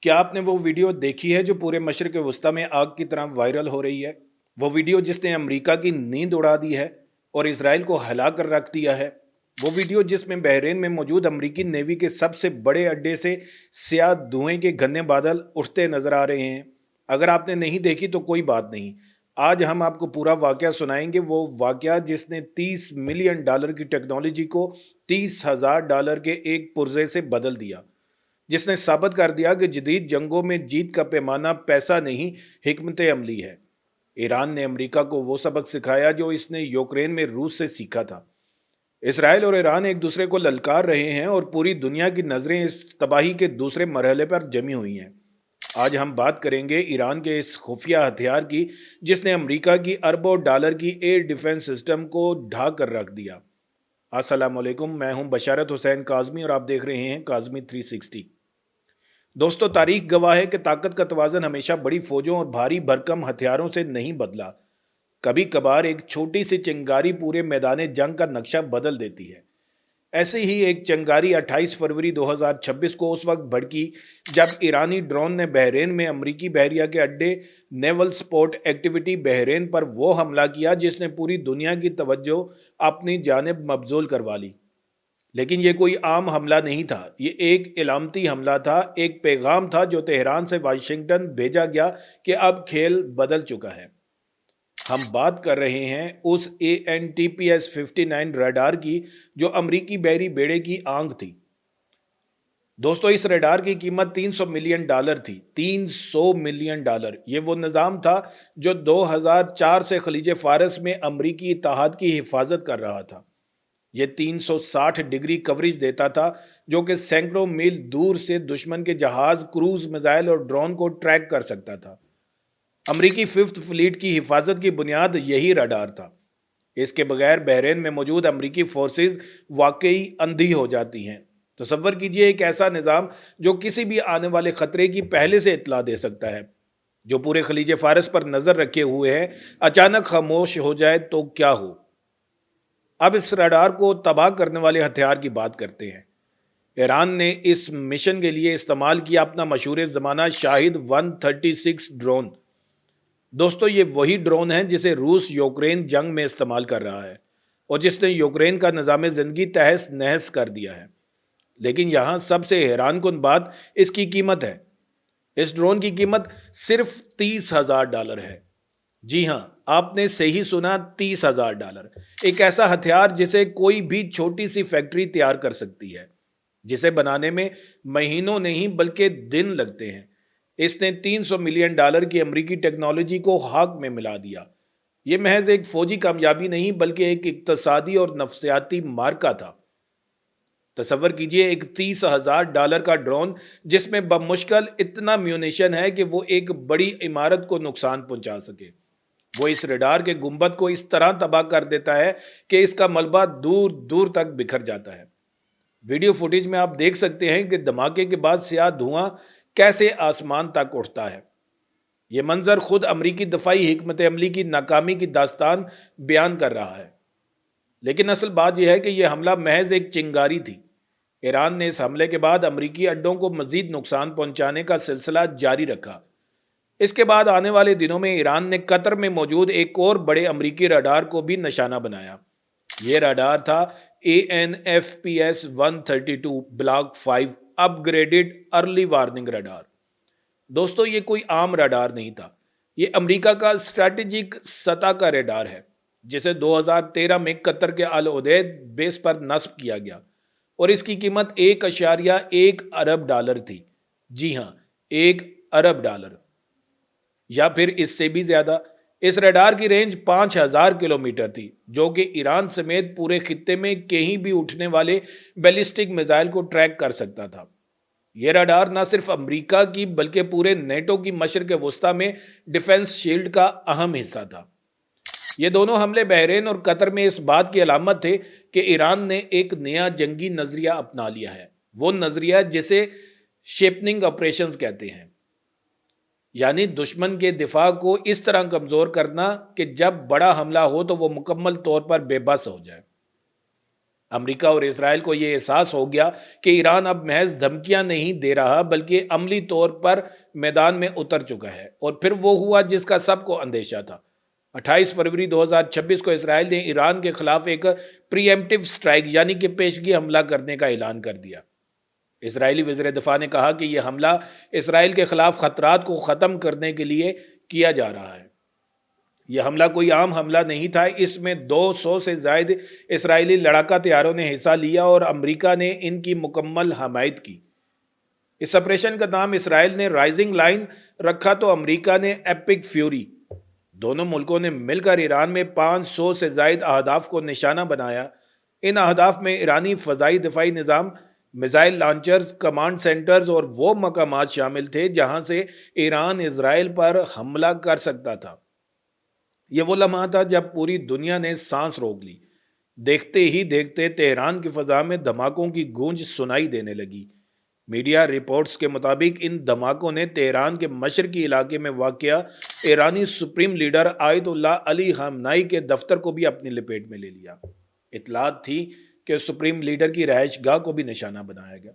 کیا آپ نے وہ ویڈیو دیکھی ہے جو پورے مشرق وسطیٰ میں آگ کی طرح وائرل ہو رہی ہے؟ وہ ویڈیو جس نے امریکہ کی نیند اڑا دی ہے اور اسرائیل کو ہلا کر رکھ دیا ہے۔ وہ ویڈیو جس میں بحرین میں موجود امریکی نیوی کے سب سے بڑے اڈے سے سیاہ دھوئیں کے گھنے بادل اٹھتے نظر آ رہے ہیں۔ اگر آپ نے نہیں دیکھی تو کوئی بات نہیں، آج ہم آپ کو پورا واقعہ سنائیں گے، وہ واقعہ جس نے $30 ملین کی ٹیکنالوجی کو $30,000 کے ایک پرزے سے بدل دیا، جس نے ثابت کر دیا کہ جدید جنگوں میں جیت کا پیمانہ پیسہ نہیں، حکمت عملی ہے۔ ایران نے امریکہ کو وہ سبق سکھایا جو اس نے یوکرین میں روس سے سیکھا تھا۔ اسرائیل اور ایران ایک دوسرے کو للکار رہے ہیں اور پوری دنیا کی نظریں اس تباہی کے دوسرے مرحلے پر جمی ہوئی ہیں۔ آج ہم بات کریں گے ایران کے اس خفیہ ہتھیار کی جس نے امریکہ کی اربوں ڈالر کی ایئر ڈیفنس سسٹم کو ڈھا کر رکھ دیا۔ السلام علیکم، میں ہوں بشارت حسین کاظمی اور آپ دیکھ رہے ہیں کاظمی 360۔ دوستو، تاریخ گواہ ہے کہ طاقت کا توازن ہمیشہ بڑی فوجوں اور بھاری بھرکم ہتھیاروں سے نہیں بدلا۔ کبھی کبھار ایک چھوٹی سی چنگاری پورے میدان جنگ کا نقشہ بدل دیتی ہے۔ ایسے ہی ایک چنگاری 28 فروری 2026 کو اس وقت بھڑکی جب ایرانی ڈرون نے بحرین میں امریکی بحریہ کے اڈے نیول سپورٹ ایکٹیویٹی بحرین پر وہ حملہ کیا جس نے پوری دنیا کی توجہ اپنی جانب مبذول کروا لی۔ لیکن یہ کوئی عام حملہ نہیں تھا، یہ ایک علامتی حملہ تھا، ایک پیغام تھا جو تہران سے واشنگٹن بھیجا گیا کہ اب کھیل بدل چکا ہے۔ ہم بات کر رہے ہیں اس ANTPS-59 ریڈار کی جو امریکی بحری بیڑے کی آنکھ تھی۔ دوستو، اس ریڈار کی قیمت $300 ملین تھی۔ $300 ملین۔ یہ وہ نظام تھا جو 2004 سے خلیج فارس میں امریکی اتحاد کی حفاظت کر رہا تھا۔ یہ 360 ڈگری کوریج دیتا تھا جو کہ سینکڑوں میل دور سے دشمن کے جہاز، کروز میزائل اور ڈرون کو ٹریک کر سکتا تھا۔ امریکی ففتھ فلیٹ کی حفاظت کی بنیاد یہی ریڈار تھا۔ اس کے بغیر بحرین میں موجود امریکی فورسز واقعی اندھی ہو جاتی ہیں۔ تصور کیجئے ایک ایسا نظام جو کسی بھی آنے والے خطرے کی پہلے سے اطلاع دے سکتا ہے، جو پورے خلیج فارس پر نظر رکھے ہوئے ہے، اچانک خاموش ہو جائے تو کیا ہو۔ اب اس ریڈار کو تباہ کرنے والے ہتھیار کی بات کرتے ہیں۔ ایران نے اس مشن کے لیے استعمال کیا اپنا مشہور زمانہ شاہد 136 ڈرون۔ دوستو، یہ وہی ڈرون ہے جسے روس یوکرین جنگ میں استعمال کر رہا ہے اور جس نے یوکرین کا نظام زندگی تہس نہس کر دیا ہے۔ لیکن یہاں سب سے حیران کن بات اس کی قیمت ہے۔ اس ڈرون کی قیمت صرف $30,000 ہے۔ جی ہاں، آپ نے صحیح سنا، $30,000۔ ایک ایسا ہتھیار جسے کوئی بھی چھوٹی سی فیکٹری تیار کر سکتی ہے، جسے بنانے میں مہینوں نہیں بلکہ دن لگتے ہیں۔ اس نے $300 ملین کی امریکی ٹیکنالوجی کو خاک میں ملا دیا۔ یہ محض ایک فوجی کامیابی نہیں بلکہ ایک اقتصادی اور نفسیاتی معرکہ تھا۔ تصور کیجئے ایک $30,000 کا ڈرون جس میں بمشکل اتنا میونیشن ہے کہ وہ ایک بڑی عمارت کو نقصان پہنچا سکے۔ وہ اس ریڈار کے گنبد کو اس طرح تباہ کر دیتا ہے کہ اس کا ملبہ دور دور تک بکھر جاتا ہے۔ ویڈیو فوٹیج میں آپ دیکھ سکتے ہیں کہ دھماکے کے بعد سیاہ دھواں کیسے آسمان تک اٹھتا ہے۔ یہ منظر خود امریکی دفاعی حکمت عملی کی ناکامی کی داستان بیان کر رہا ہے۔ لیکن اصل بات یہ ہے کہ یہ حملہ محض ایک چنگاری تھی۔ ایران نے اس حملے کے بعد امریکی اڈوں کو مزید نقصان پہنچانے کا سلسلہ جاری رکھا۔ اس کے بعد آنے والے دنوں میں ایران نے قطر میں موجود ایک اور بڑے امریکی ریڈار کو بھی نشانہ بنایا۔ یہ ریڈار تھا ANFPS-132 بلاک 5 اپ گریڈڈ ارلی وارننگ ریڈار۔ دوستو، یہ کوئی عام ریڈار نہیں تھا، یہ امریکہ کا اسٹریٹجک سطح کا ریڈار ہے جسے 2013 میں قطر کے العدید بیس پر نصب کیا گیا اور اس کی قیمت $1.1 ارب تھی۔ جی ہاں، $1 ارب یا پھر اس سے بھی زیادہ۔ اس ریڈار کی رینج 5000 کلومیٹر تھی جو کہ ایران سمیت پورے خطے میں کہیں بھی اٹھنے والے بیلسٹک میزائل کو ٹریک کر سکتا تھا۔ یہ ریڈار نہ صرف امریکہ کی بلکہ پورے نیٹو کی مشرق وسطیٰ میں ڈیفنس شیلڈ کا اہم حصہ تھا۔ یہ دونوں حملے بحرین اور قطر میں اس بات کی علامت تھے کہ ایران نے ایک نیا جنگی نظریہ اپنا لیا ہے، وہ نظریہ جسے شیپننگ آپریشنز کہتے ہیں، یعنی دشمن کے دفاع کو اس طرح کمزور کرنا کہ جب بڑا حملہ ہو تو وہ مکمل طور پر بے بس ہو جائے۔ امریکہ اور اسرائیل کو یہ احساس ہو گیا کہ ایران اب محض دھمکیاں نہیں دے رہا بلکہ عملی طور پر میدان میں اتر چکا ہے، اور پھر وہ ہوا جس کا سب کو اندیشہ تھا۔ 28 فروری 2026 کو اسرائیل نے ایران کے خلاف ایک پری ایمپٹیو سٹرائک یعنی کہ پیشگی حملہ کرنے کا اعلان کر دیا۔ اسرائیلی وزیر دفاع نے کہا کہ یہ حملہ اسرائیل کے خلاف خطرات کو ختم کرنے کے لیے کیا جا رہا ہے۔ یہ حملہ کوئی عام حملہ نہیں تھا، اس میں 200 سے زائد اسرائیلی لڑاکا طیاروں نے حصہ لیا اور امریکہ نے ان کی مکمل حمایت کی۔ اس آپریشن کا نام اسرائیل نے رائزنگ لائن رکھا تو امریکہ نے ایپک فیوری۔ دونوں ملکوں نے مل کر ایران میں 500 سے زائد اہداف کو نشانہ بنایا۔ ان اہداف میں ایرانی فضائی دفاعی نظام، میزائل لانچرز، کمانڈ سینٹرز اور وہ مقامات شامل تھے جہاں سے ایران اسرائیل پر حملہ کر سکتا تھا۔ یہ وہ لمحہ تھا جب پوری دنیا نے سانس روک لی۔ دیکھتے ہی دیکھتے تہران کی فضا میں دھماکوں کی گونج سنائی دینے لگی۔ میڈیا رپورٹس کے مطابق ان دھماکوں نے تہران کے مشرقی علاقے میں واقع ایرانی سپریم لیڈر آیت اللہ علی خامنائی کے دفتر کو بھی اپنی لپیٹ میں لے لیا۔ اطلاعات تھی کہ سپریم لیڈر کی رہائش گاہ کو بھی نشانہ بنایا گیا،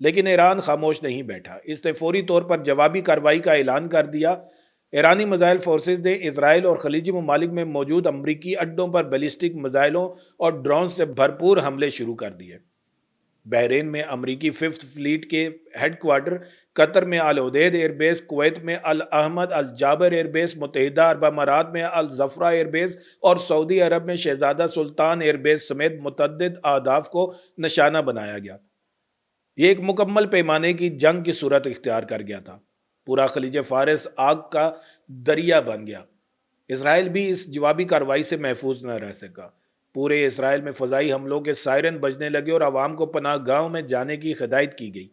لیکن ایران خاموش نہیں بیٹھا۔ اس نے فوری طور پر جوابی کارروائی کا اعلان کر دیا۔ ایرانی میزائل فورسز نے اسرائیل اور خلیجی ممالک میں موجود امریکی اڈوں پر بیلسٹک میزائلوں اور ڈرونز سے بھرپور حملے شروع کر دیے۔ بحرین میں امریکی 5th فلیٹ کے ہیڈ کوارٹر، قطر میں العدید ایئر بیس، کویت میں الاحمد الجابر ایئر بیس، متحدہ عرب امارات میں الزفرہ ایئر بیس اور سعودی عرب میں شہزادہ سلطان ایئر بیس سمیت متعدد اہداف کو نشانہ بنایا گیا۔ یہ ایک مکمل پیمانے کی جنگ کی صورت اختیار کر گیا تھا۔ پورا خلیج فارس آگ کا دریا بن گیا۔ اسرائیل بھی اس جوابی کارروائی سے محفوظ نہ رہ سکا۔ پورے اسرائیل میں فضائی حملوں کے سائرن بجنے لگے اور عوام کو پناہ گاہوں میں جانے کی ہدایت کی گئی۔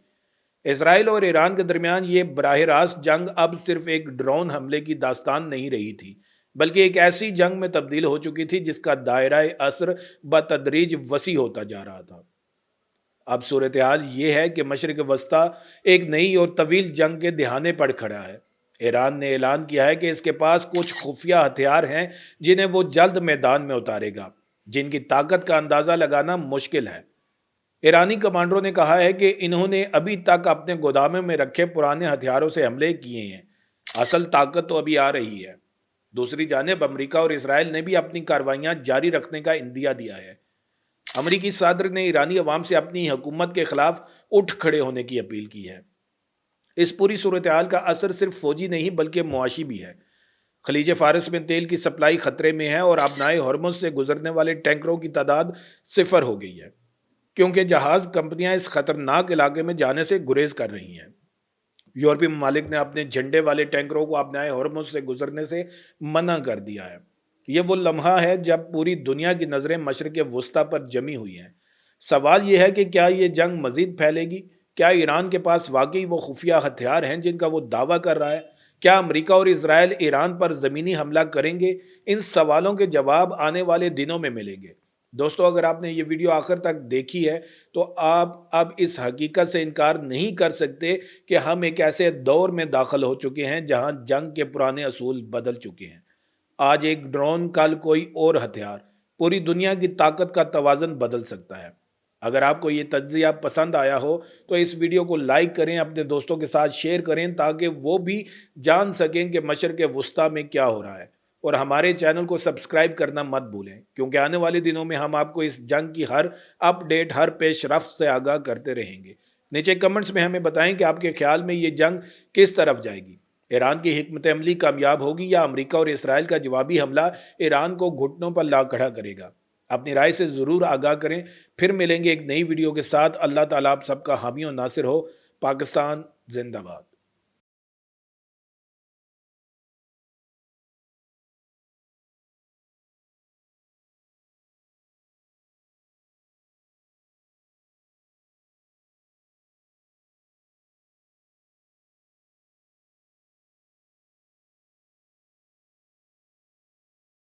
اسرائیل اور ایران کے درمیان یہ براہ راست جنگ اب صرف ایک ڈرون حملے کی داستان نہیں رہی تھی، بلکہ ایک ایسی جنگ میں تبدیل ہو چکی تھی جس کا دائرہ اثر بتدریج وسیع ہوتا جا رہا تھا۔ اب صورتحال یہ ہے کہ مشرق وسطیٰ ایک نئی اور طویل جنگ کے دہانے پر کھڑا ہے۔ ایران نے اعلان کیا ہے کہ اس کے پاس کچھ خفیہ ہتھیار ہیں جنہیں وہ جلد میدان میں اتارے گا، جن کی طاقت کا اندازہ لگانا مشکل ہے۔ ایرانی کمانڈروں نے کہا ہے کہ انہوں نے ابھی تک اپنے گوداموں میں رکھے پرانے ہتھیاروں سے حملے کیے ہیں، اصل طاقت تو ابھی آ رہی ہے۔ دوسری جانب امریکہ اور اسرائیل نے بھی اپنی کاروائیاں جاری رکھنے کا عندیہ دیا ہے۔ امریکی صدر نے ایرانی عوام سے اپنی حکومت کے خلاف اٹھ کھڑے ہونے کی اپیل کی ہے۔ اس پوری صورتحال کا اثر صرف فوجی نہیں بلکہ معاشی بھی ہے۔ خلیج فارس میں تیل کی سپلائی خطرے میں ہے اور آبنائے ہرمز سے گزرنے والے ٹینکروں کی تعداد 0 ہو گئی ہے، کیونکہ جہاز کمپنیاں اس خطرناک علاقے میں جانے سے گریز کر رہی ہیں۔ یورپی ممالک نے اپنے جھنڈے والے ٹینکروں کو آبنائے ہرمز سے گزرنے سے منع کر دیا ہے۔ یہ وہ لمحہ ہے جب پوری دنیا کی نظریں مشرق وسطیٰ پر جمی ہوئی ہیں۔ سوال یہ ہے کہ کیا یہ جنگ مزید پھیلے گی؟ کیا ایران کے پاس واقعی وہ خفیہ ہتھیار ہیں جن کا وہ دعویٰ کر رہا ہے؟ کیا امریکہ اور اسرائیل ایران پر زمینی حملہ کریں گے؟ ان سوالوں کے جواب آنے والے دنوں میں ملیں گے۔ دوستو، اگر آپ نے یہ ویڈیو آخر تک دیکھی ہے تو آپ اب اس حقیقت سے انکار نہیں کر سکتے کہ ہم ایک ایسے دور میں داخل ہو چکے ہیں جہاں جنگ کے پرانے اصول بدل چکے ہیں۔ آج ایک ڈرون، کل کوئی اور ہتھیار پوری دنیا کی طاقت کا توازن بدل سکتا ہے۔ اگر آپ کو یہ تجزیہ پسند آیا ہو تو اس ویڈیو کو لائک کریں، اپنے دوستوں کے ساتھ شیئر کریں تاکہ وہ بھی جان سکیں کہ مشرق وسطیٰ میں کیا ہو رہا ہے، اور ہمارے چینل کو سبسکرائب کرنا مت بھولیں، کیونکہ آنے والے دنوں میں ہم آپ کو اس جنگ کی ہر اپ ڈیٹ، ہر پیش رفت سے آگاہ کرتے رہیں گے۔ نیچے کمنٹس میں ہمیں بتائیں کہ آپ کے خیال میں یہ جنگ کس طرف جائے گی۔ ایران کی حکمت عملی کامیاب ہوگی یا امریکہ اور اسرائیل کا جوابی حملہ ایران کو گھٹنوں پر لا کھڑا کرے گا؟ اپنی رائے سے ضرور آگاہ کریں۔ پھر ملیں گے ایک نئی ویڈیو کے ساتھ۔ اللہ تعالیٰ آپ سب کا حامی و ناصر ہو۔ پاکستان زندہ باد۔